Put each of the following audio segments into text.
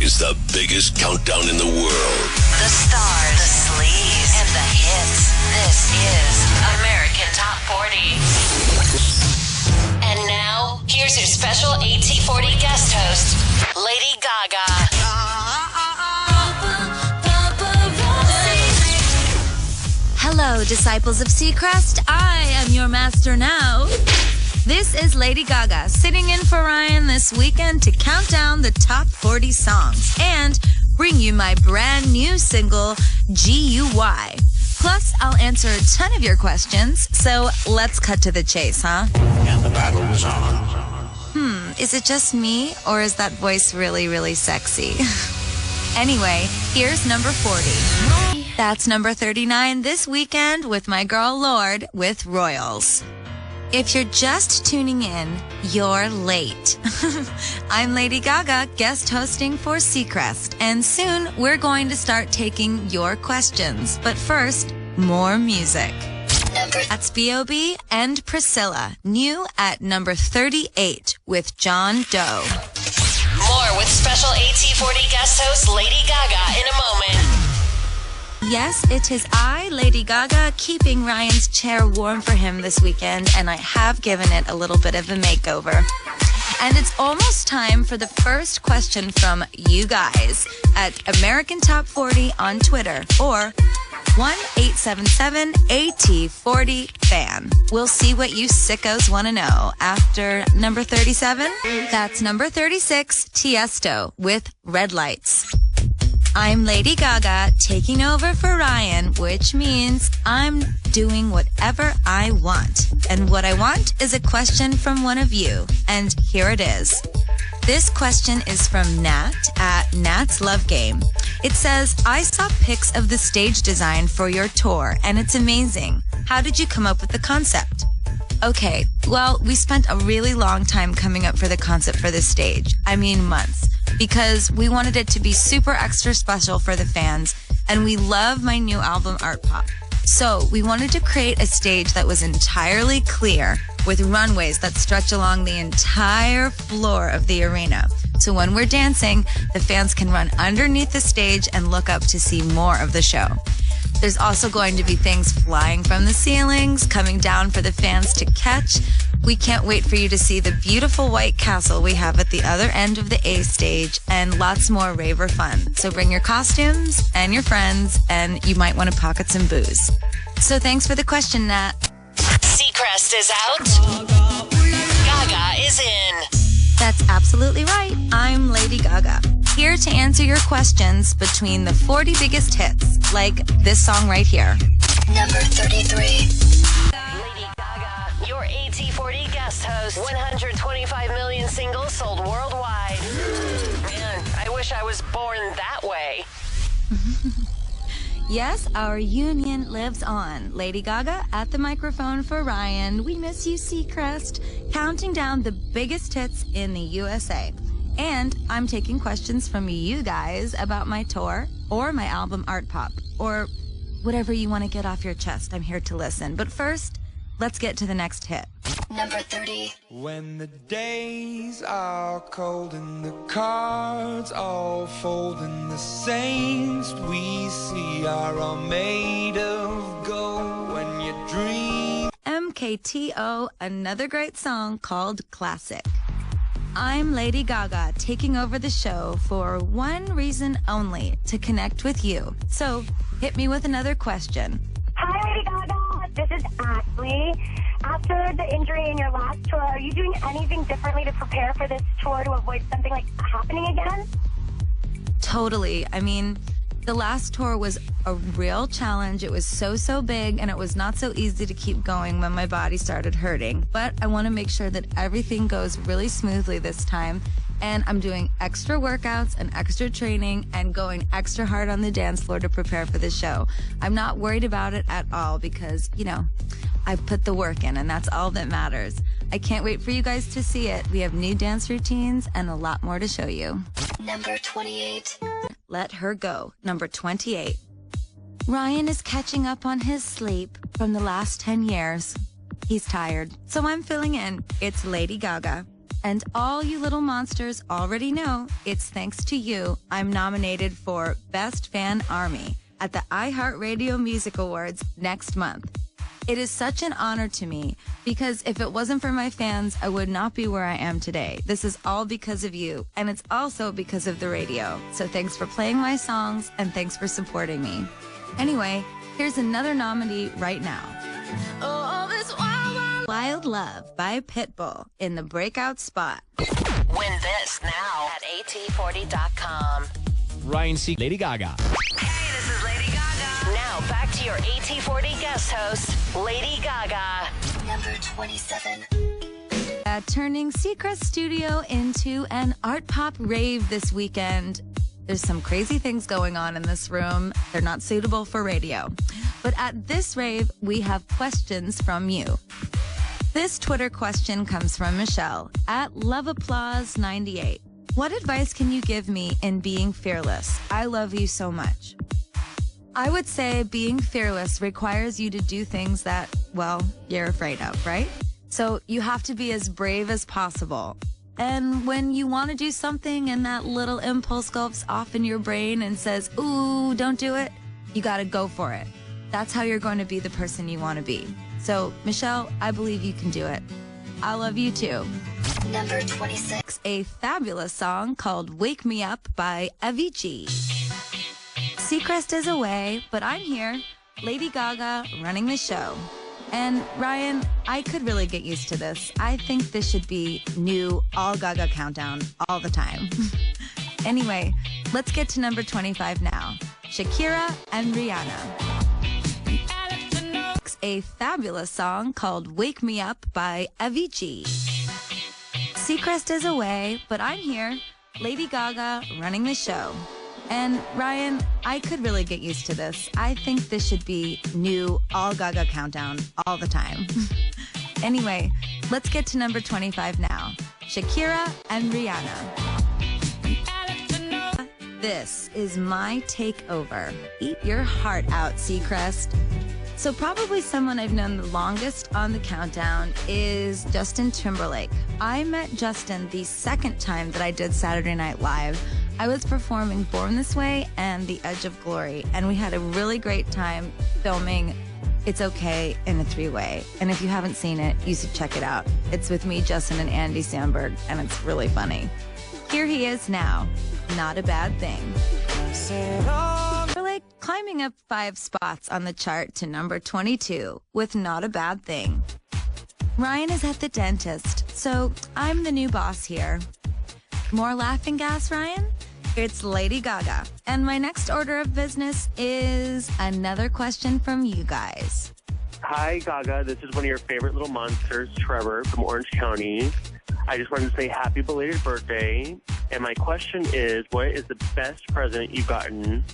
is the biggest countdown in the world. The stars, the sleeves, and the hits. This is American Top 40. And now, here's your special AT40 guest host, Lady Gaga. Hello, disciples of Seacrest. I am your master now. This is Lady Gaga sitting in for Ryan this weekend to count down the top 40 songs and bring you my brand new single, GUY. Plus, I'll answer a ton of your questions, so let's cut to the chase, huh? And the battle was on. Is it just me, or is that voice really, really sexy? Anyway, here's number 40. That's number 39 this weekend with my girl Lorde with Royals. If you're just tuning in, you're late. I'm Lady Gaga, guest hosting for Seacrest, and soon we're going to start taking your questions. But first, more music. That's B.O.B. and Priscilla, new at number 38 with John Doe. More with special AT40 guest host Lady Gaga in a moment. Yes, it is I, Lady Gaga, keeping Ryan's chair warm for him this weekend, and I have given it a little bit of a makeover. And it's almost time for the first question from you guys at American Top 40 on Twitter or 1-877-AT40-FAN. We'll see what you sickos want to know after number 37. That's number 36, Tiesto with Red Lights. I'm Lady Gaga taking over for Ryan, which means I'm doing whatever I want. And what I want is a question from one of you. And here it is. This question is from Nat at Nat's Love Game. It says, I saw pics of the stage design for your tour, and it's amazing. How did you come up with the concept? Okay, well, we spent a really long time coming up for the concept for this stage. I mean, months. Because we wanted it to be super extra special for the fans, and we love my new album, Art Pop. So we wanted to create a stage that was entirely clear with runways that stretch along the entire floor of the arena. So when we're dancing, the fans can run underneath the stage and look up to see more of the show. There's also going to be things flying from the ceilings, coming down for the fans to catch. We can't wait for you to see the beautiful white castle we have at the other end of the A stage and lots more raver fun. So bring your costumes and your friends, and you might want to pocket some booze. So thanks for the question, Nat. Seacrest is out. Gaga is in. That's absolutely right. I'm Lady Gaga, here to answer your questions between the 40 biggest hits, like this song right here. Number 33. Lady Gaga, your AT40 guest host. 125 million singles sold worldwide. Man, I wish I was born that way. Yes, our union lives on. Lady Gaga at the microphone for Ryan. We miss you, Seacrest. Counting down the biggest hits in the USA. And I'm taking questions from you guys about my tour or my album Art Pop or whatever you want to get off your chest. I'm here to listen. But first, let's get to the next hit. Number 30. When the days are cold and the cards all fold and the saints we see are all made of gold when you dream. MKTO, another great song called Classic. I'm Lady Gaga taking over the show for one reason only, to connect with you. So hit me with another question. Hi, Lady Gaga. This is Ashley. After the injury in your last tour, are you doing anything differently to prepare for this tour to avoid something like happening again? Totally. I mean, the last tour was a real challenge. It was so big, and it was not so easy to keep going when my body started hurting. But I want to make sure that everything goes really smoothly this time. And I'm doing extra workouts and extra training and going extra hard on the dance floor to prepare for the show. I'm not worried about it at all because, you know, I've put the work in, and that's all that matters. I can't wait for you guys to see it. We have new dance routines and a lot more to show you. Number 28. Let Her Go, number 28. Ryan is catching up on his sleep from the last 10 years. He's tired, so I'm filling in. It's Lady Gaga. And all you little monsters already know it's thanks to you I'm nominated for Best Fan Army at the iHeartRadio Music Awards next month. It is such an honor to me because if it wasn't for my fans, I would not be where I am today. This is all because of you, and it's also because of the radio. So thanks for playing my songs, and thanks for supporting me. Anyway, here's another nominee right now. Oh, this Wild Love by Pitbull in the breakout spot. Win this now at AT40.com. Ryan C. Lady Gaga. Hey, this is Lady Gaga. Now back to your AT40 guest host, Lady Gaga. Number 27. Turning Seacrest Studio into an art pop rave this weekend. There's some crazy things going on in this room. They're not suitable for radio. But at this rave, we have questions from you. This Twitter question comes from Michelle at LoveApplause98. What advice can you give me in being fearless? I love you so much. I would say being fearless requires you to do things that, well, you're afraid of, right? So you have to be as brave as possible. And when you want to do something and that little impulse goes off in your brain and says, ooh, don't do it, you got to go for it. That's how you're going to be the person you want to be. So, Michelle, I believe you can do it. I love you too. Number 26. A fabulous song called Wake Me Up by Avicii. Seacrest is away, but I'm here. Lady Gaga running the show. And Ryan, I could really get used to this. I think this should be new all Gaga countdown all the time. Anyway, let's get to number 25 now. Shakira and Rihanna. A fabulous song called Wake Me Up by Avicii. Seacrest is away, but I'm here. Lady Gaga running the show. And Ryan, I could really get used to this. I think this should be new all Gaga countdown all the time. Anyway, let's get to number 25 now. Shakira and Rihanna. This is my takeover. Eat your heart out, Seacrest. So probably someone I've known the longest on the countdown is Justin Timberlake. I met Justin the second time that I did Saturday Night Live. I was performing Born This Way and The Edge of Glory, and we had a really great time filming It's Okay in a three-way. And if you haven't seen it, you should check it out. It's with me, Justin, and Andy Samberg, and it's really funny. Here he is now. Not a bad thing. Timberlake climbing up 5 spots on the chart to number 22 with Not a Bad Thing. Ryan is at the dentist, so I'm the new boss here. More laughing gas, Ryan? It's Lady Gaga. And my next order of business is another question from you guys. Hi, Gaga. This is one of your favorite little monsters, Trevor, from Orange County. I just wanted to say happy belated birthday. And my question is, what is the best present you've gotten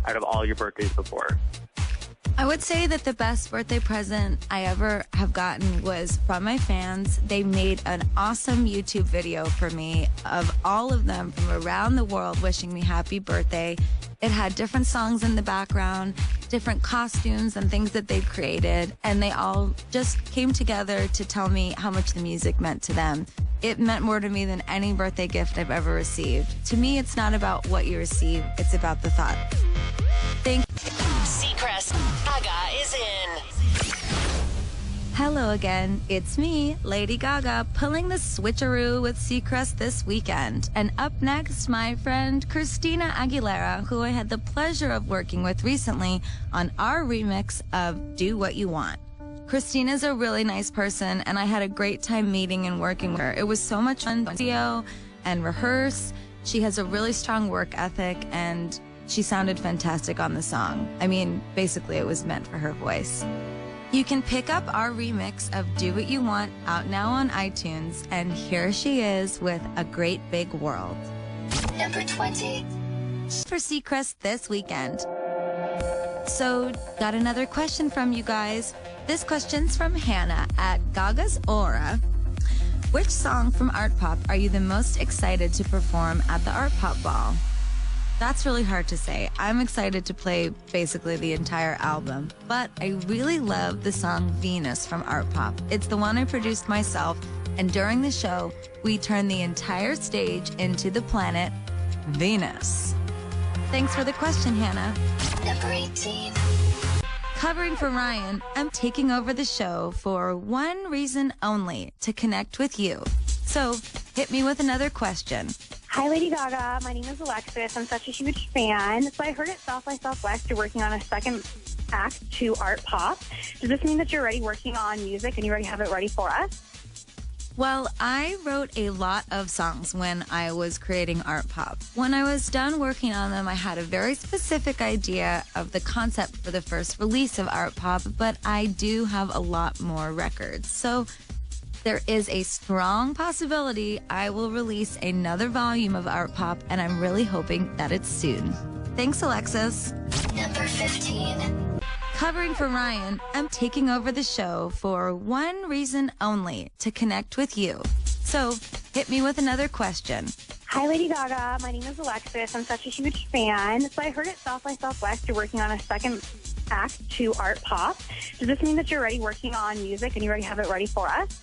out of all your birthdays before? I would say that the best birthday present I ever have gotten was from my fans. They made an awesome YouTube video for me of all of them from around the world wishing me happy birthday. It had different songs in the background, different costumes and things that they'd created, and they all just came together to tell me how much the music meant to them. It meant more to me than any birthday gift I've ever received. To me, it's not about what you receive, it's about the thought. Thank you. Seacrest, Gaga is in. Hello again, it's me, Lady Gaga, pulling the switcheroo with Seacrest this weekend. And up next, my friend Christina Aguilera, who I had the pleasure of working with recently on our remix of Do What You Want. Christina's a really nice person, and I had a great time meeting and working with her. It was so much fun to video and rehearse. She has a really strong work ethic, and she sounded fantastic on the song. I mean, basically it was meant for her voice. You can pick up our remix of Do What You Want out now on iTunes, and here she is with A Great Big World. Number 20. For Seacrest this weekend. So, got another question from you guys. This question's from Hannah at Gaga's Aura. Which song from Art Pop are you the most excited to perform at the Art Pop Ball? That's really hard to say. I'm excited to play basically the entire album, but I really love the song Venus from Art Pop. It's the one I produced myself, And during the show, we turn the entire stage into the planet Venus. Thanks for the question, Hannah. Number 18. Covering for Ryan, I'm taking over the show for one reason only, to connect with you. So, hit me with another question. Hi, Lady Gaga. My name is Alexis. I'm such a huge fan. So I heard at South by Southwest you're working on a second act to Art Pop. Does this mean that you're already working on music and you already have it ready for us? Well, I wrote a lot of songs when I was creating Art Pop. When I was done working on them, I had a very specific idea of the concept for the first release of Art Pop, but I do have a lot more records. So there is a strong possibility I will release another volume of Art Pop, and I'm really hoping that it's soon. Thanks, Alexis. Number 15. Covering for Ryan, I'm taking over the show for one reason only, to connect with you. So, hit me with another question. Hi, Lady Gaga. My name is Alexis. I'm such a huge fan. So I heard at South by Southwest you're working on a second act to Art Pop. Does this mean that you're already working on music and you already have it ready for us?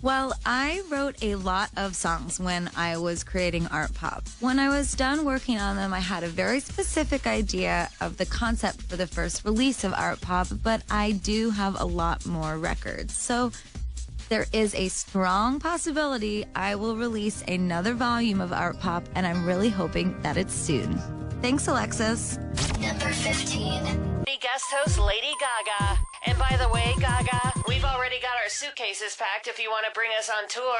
Well, I wrote a lot of songs when I was creating Art Pop. When I was done working on them, I had a very specific idea of the concept for the first release of Art Pop, but I do have a lot more records. So there is a strong possibility I will release another volume of Art Pop, and I'm really hoping that it's soon. Thanks, Alexis. Number 15. Guest host Lady Gaga. And by the way, Gaga, we've already got our suitcases packed if you want to bring us on tour.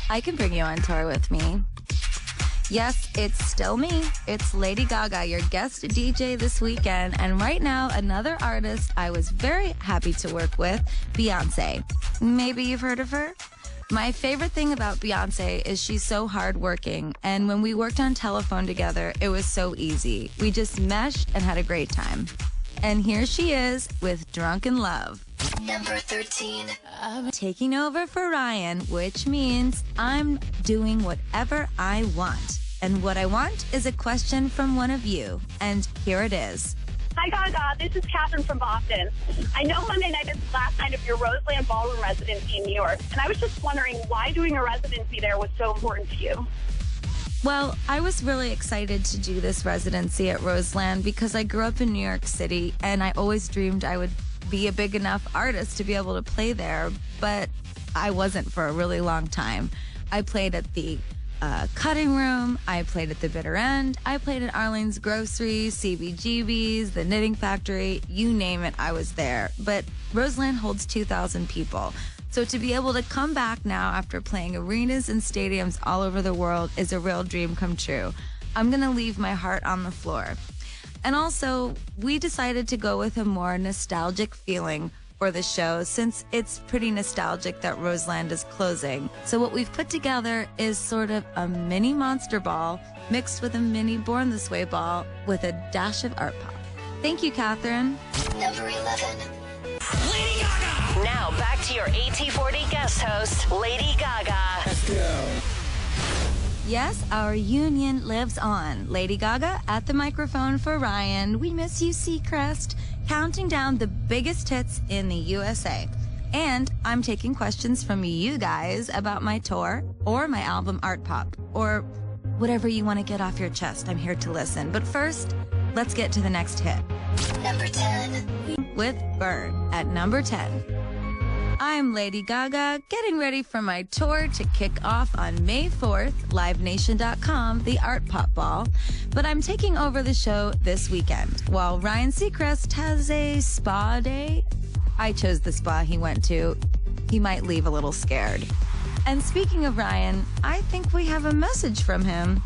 I can bring you on tour with me. Yes, it's still me. It's Lady Gaga, your guest DJ this weekend. And right now, another artist I was very happy to work with, Beyonce. Maybe you've heard of her? My favorite thing about Beyonce is she's so hardworking, and when we worked on telephone together, it was so easy. We just meshed and had a great time. And here she is with Drunken Love. Number 13. I'm taking over for Ryan, which means I'm doing whatever I want. And what I want is a question from one of you, and here it is. Hi, Gaga. This is Catherine from Boston. I know Monday night is the last night of your Roseland Ballroom residency in New York, and I was just wondering why doing a residency there was so important to you. Well, I was really excited to do this residency at Roseland because I grew up in New York City, and I always dreamed I would be a big enough artist to be able to play there, but I wasn't for a really long time. I played at the Cutting Room, I played at the Bitter End, I played at Arlene's Grocery, CBGB's, the Knitting Factory, you name it, I was there. But Roseland holds 2,000 people. So to be able to come back now after playing arenas and stadiums all over the world is a real dream come true. I'm going to leave my heart on the floor. And also, we decided to go with a more nostalgic feeling for the show since it's pretty nostalgic that Roseland is closing. So what we've put together is sort of a mini Monster Ball mixed with a mini Born This Way ball with a dash of Art Pop. Thank you, Catherine. Number 11. Lady Gaga! Now back to your AT40 guest host, Lady Gaga. Let's go. Yes, our union lives on. Lady Gaga at the microphone for Ryan. We miss you, Seacrest. Counting down the biggest hits in the USA. And I'm taking questions from you guys about my tour or my album Art Pop or whatever you want to get off your chest. I'm here to listen. But first, let's get to the next hit. Number 10. With Burn at number 10. I'm Lady Gaga, getting ready for my tour to kick off on May 4th, livenation.com, the Art Pop Ball. But I'm taking over the show this weekend. While Ryan Seacrest has a spa day, I chose the spa he went to. He might leave a little scared. And speaking of Ryan, I think we have a message from him.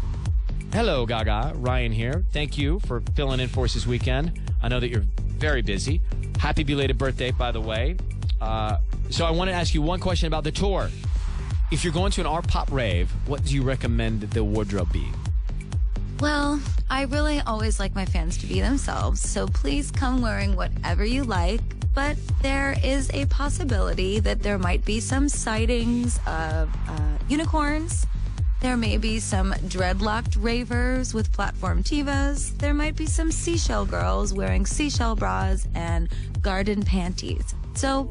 Hello, Gaga. Ryan here. Thank you for filling in for us this weekend. I know that you're very busy. Happy belated birthday, by the way. So I want to ask you one question about the tour. If you're going to an Art Pop rave, what do you recommend the wardrobe be? Well, I really always like my fans to be themselves, so please come wearing whatever you like. But there is a possibility that there might be some sightings of unicorns, There may be some dreadlocked ravers with platform tivas. There might be some seashell girls wearing seashell bras and garden panties. So,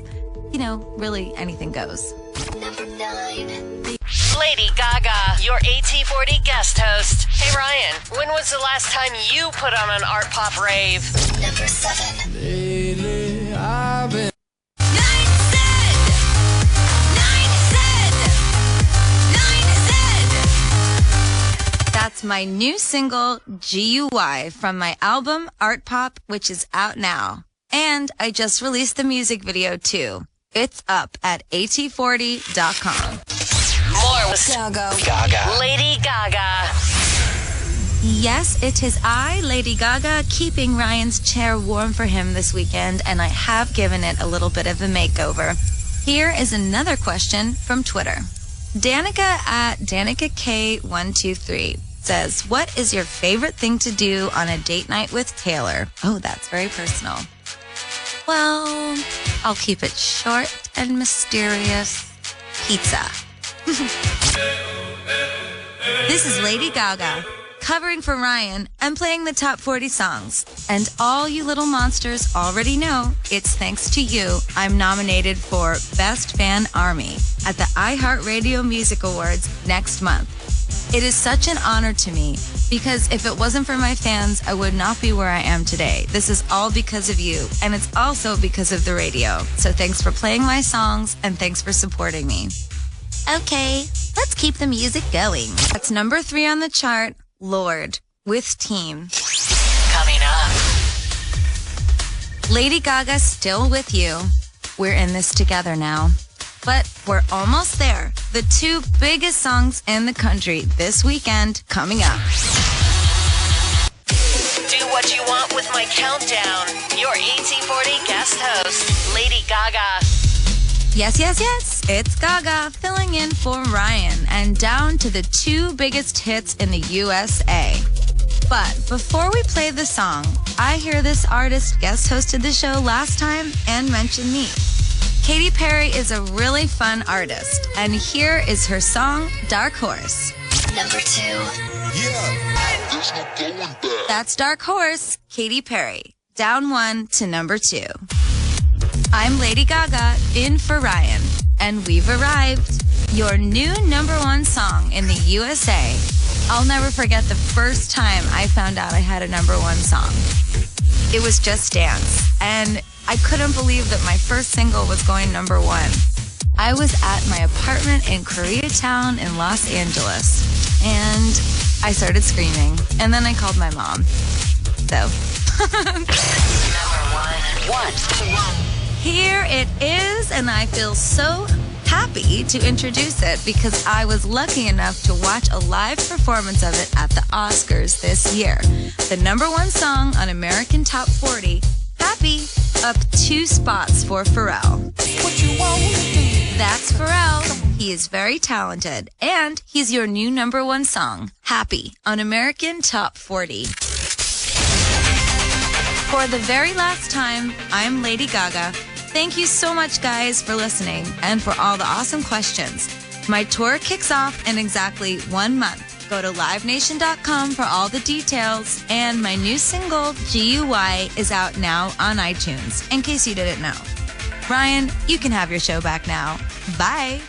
really anything goes. Number 9. Lady Gaga, your AT40 guest host. Hey Ryan, when was the last time you put on an art pop rave? Number 7. Lately, I've been. That's my new single, GUI, from my album Art Pop, which is out now. And I just released the music video, too. It's up at at40.com. More with Gaga. Lady Gaga. Yes, it is I, Lady Gaga, keeping Ryan's chair warm for him this weekend, and I have given it a little bit of a makeover. Here is another question from Twitter. Danica at DanicaK123 says, what is your favorite thing to do on a date night with Taylor? Oh, that's very personal. Well, I'll keep it short and mysterious. Pizza. This is Lady Gaga, covering for Ryan and playing the top 40 songs. And all you little monsters already know, it's thanks to you I'm nominated for Best Fan Army at the iHeartRadio Music Awards next month. It is such an honor to me because if it wasn't for my fans, I would not be where I am today. This is all because of you, and it's also because of the radio. So thanks for playing my songs, and thanks for supporting me. Okay, let's keep the music going. That's number 3 on the chart, Lord, with Team. Coming up. Lady Gaga still with you. We're in this together now. But we're almost there. The 2 biggest songs in the country this weekend coming up. Do what you want with my countdown. Your AT40 guest host, Lady Gaga. Yes. It's Gaga filling in for Ryan and down to the 2 biggest hits in the USA. But before we play the song, I hear this artist guest hosted the show last time and mentioned me. Katy Perry is a really fun artist, and here is her song, Dark Horse. Number 2. Yeah, there's no going back. That's Dark Horse, Katy Perry. Down 1 to number 2. I'm Lady Gaga, in for Ryan, and we've arrived. Your new number 1 song in the USA. I'll never forget the first time I found out I had a number 1 song. It was Just Dance, and I couldn't believe that my first single was going number 1. I was at my apartment in Koreatown in Los Angeles, and I started screaming, and then I called my mom. So, Number 1. Here it is, and I feel so happy to introduce it because I was lucky enough to watch a live performance of it at the Oscars this year. The number 1 song on American Top 40, Happy, up 2 spots for Pharrell. That's Pharrell. He is very talented, and he's your new number 1 song, Happy, on American Top 40. For the very last time, I'm Lady Gaga. Thank you so much, guys, for listening and for all the awesome questions. My tour kicks off in exactly 1 month. Go to livenation.com for all the details. And my new single, GUI, is out now on iTunes, in case you didn't know. Ryan, you can have your show back now. Bye.